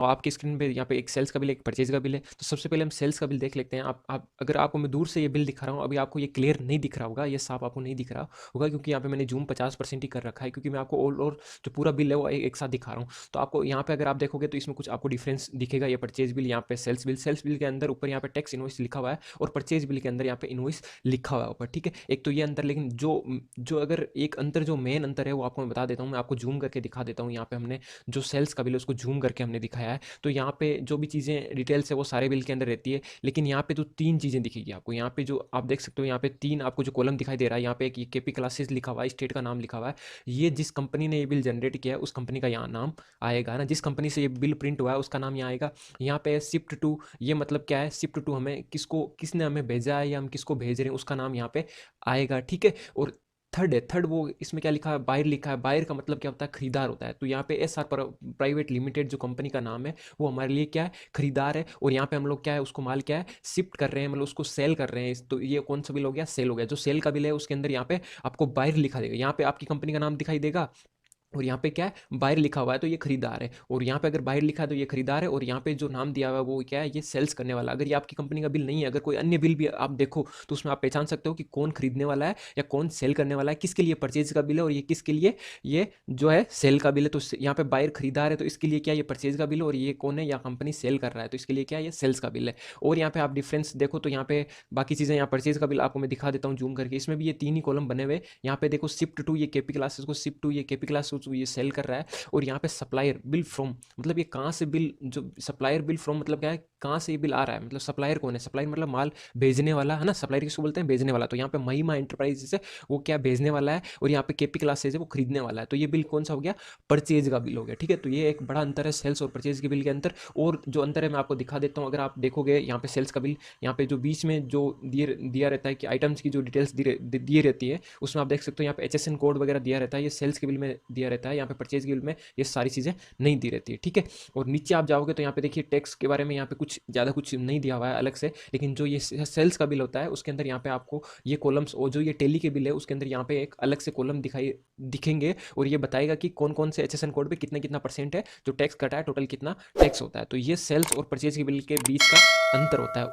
और आपकी स्क्रीन पे यहाँ पे एक सेल्स का बिल, एक परचेज का बिल है। तो सबसे पहले हम सेल्स का बिल देख लेते हैं। आप अगर आपको मैं दूर से ये बिल दिखा रहा हूँ, अभी आपको ये क्लियर नहीं दिख रहा होगा, ये साफ आपको नहीं दिख रहा होगा, क्योंकि यहाँ पे मैंने जूम 50% ही कर रखा है, क्योंकि मैं आपको ऑल और जो पूरा बिल है वो एक साथ दिखा रहा हूँ। तो आपको यहाँ पे अगर आप देखोगे तो इसमें कुछ आपको डिफरेंस दिखेगा। ये परचेज बिल, यहाँ पे सेल्स बिल के अंदर ऊपर यहाँ पे टैक्स इनवॉइस लिखा हुआ है, और परचेज बिल के अंदर यहाँ पे इनवॉइस लिखा हुआ है ऊपर, ठीक है। एक तो ये अंतर, लेकिन जो अगर एक अंतर, जो मेन अंतर है वो आपको मैं बता देता हूँ। मैं आपको जूम करके दिखा देता हूँ। यहाँ पे हमने जो सेल्स का बिल है उसको जूम करके हमने दिखाया है। तो यहाँ पे जो भी चीज़ें डिटेल्स है वो सारे बिल के अंदर रहती है, लेकिन यहाँ पे तो तीन चीज़ें दिखेगी आपको। यहाँ पे जो आप देख सकते हो, यहाँ पे तीन आपको जो कॉलम दिखाई दे रहा है, यहाँ पे एक केपी क्लासेस लिखा हुआ है, स्टेट का नाम लिखा हुआ है। ये जिस कंपनी ने ये बिल जनरेट किया है उस कंपनी का यहाँ नाम आएगा ना, जिस कंपनी से ये बिल प्रिंट हुआ है उसका नाम यहाँ आएगा। यहाँ पे शिफ्ट टू, ये मतलब क्या है, शिफ्ट टू हमें किसने हमें भेजा है या हम किसको भेज रहे हैं उसका नाम यहाँ पे आएगा, ठीक है। और थर्ड वो इसमें क्या लिखा है, बायर लिखा है। बायर का मतलब क्या होता है, खरीदार होता है। तो यहाँ पे एस आर प्राइवेट लिमिटेड जो कंपनी का नाम है वो हमारे लिए क्या है, खरीदार है। और यहाँ पे हम लोग क्या है, उसको माल क्या है, शिफ्ट कर रहे हैं, मतलब उसको सेल कर रहे हैं। तो ये कौन सा बिल हो गया, सेल हो गया। जो सेल का बिल है उसके अंदर यहाँ पे आपको बायर लिखा देगा, यहाँ पे आपकी कंपनी का नाम दिखाई देगा, और यहाँ पे क्या है, बायर लिखा हुआ है तो ये खरीदार है। और यहाँ पे अगर बायर लिखा है तो ये खरीदार है, और यहाँ पे जो नाम दिया हुआ है वो क्या है, ये सेल्स करने वाला। अगर ये आपकी कंपनी का बिल नहीं है, अगर कोई अन्य बिल भी आप देखो तो उसमें आप पहचान सकते हो कि कौन खरीदने वाला है या कौन सेल करने वाला है, किसके लिए परचेज का बिल है और ये किसके लिए, ये जो है सेल का बिल है। तो यहाँ पे बायर खरीदार है तो इसके लिए क्या, ये परचेज का बिल है, और ये कौन है, या कंपनी सेल कर रहा है तो इसके लिए क्या है, ये सेल्स का बिल है। और यहाँ पे आप डिफरेंस देखो तो यहाँ पे बाकी चीज़ें, यहाँ परचेज का बिल आपको मैं दिखा देता हूँ जूम करके। इसमें भी ये तीन ही कॉलम बने हुए। यहाँ पे देखो शिफ्ट टू, ये केपी क्लासेस को शिफ्ट टू, ये केपी क्लासेस ये सेल कर रहा है। और यहाँ पे सप्लायर बिल फ्रॉम, मतलब ये कहाँ से बिल, जो सप्लायर बिल फ्रॉम मतलब क्या है, कहाँ से ये बिल आ रहा है, मतलब सप्लायर कौन है, सप्लायर मतलब माल भेजने वाला है ना। सप्लायर किसको बोलते हैं, भेजने वाला। तो यहाँ पे महिमा एंटरप्राइजेस है, वो क्या भेजने वाला है, और यहाँ पे केपी क्लासेज है वो खरीदने वाला है। तो ये बिल कौन सा हो गया, परचेज का बिल हो गया, ठीक है। तो ये एक बड़ा अंतर है सेल्स और परचेज के बिल के अंतर। और जो अंतर है मैं आपको दिखा देता हूँ। अगर आप देखोगे यहाँ पे सेल्स का बिल, यहाँ पे जो बीच में जो दिया रहता है कि आइटम्स की जो डिटेल्स दी रहती है, उसमें आप देख सकते हो यहाँ पे HSN कोड वगैरह दिया रहता है, ये सेल्स के बिल में दिया रहता है। यहाँ पे परचेज के बिल में ये सारी चीज़ें नहीं दी रहती है, ठीक है। और नीचे आप जाओगे तो यहाँ पे देखिए टैक्स के बारे में यहाँ पे कुछ ज़्यादा कुछ नहीं दिया हुआ है अलग से, लेकिन जो ये सेल्स का बिल होता है उसके अंदर यहाँ पे आपको ये कॉलम्स, और जो ये टेली के बिल है उसके अंदर यहाँ पे एक अलग से कॉलम दिखेंगे, और ये बताएगा कि कौन कौन से HSN कोड पे कितना कितना परसेंट है जो टैक्स कटा है, टोटल कितना टैक्स होता है। तो ये सेल्स और परचेज के बिल के बीच का अंतर होता है।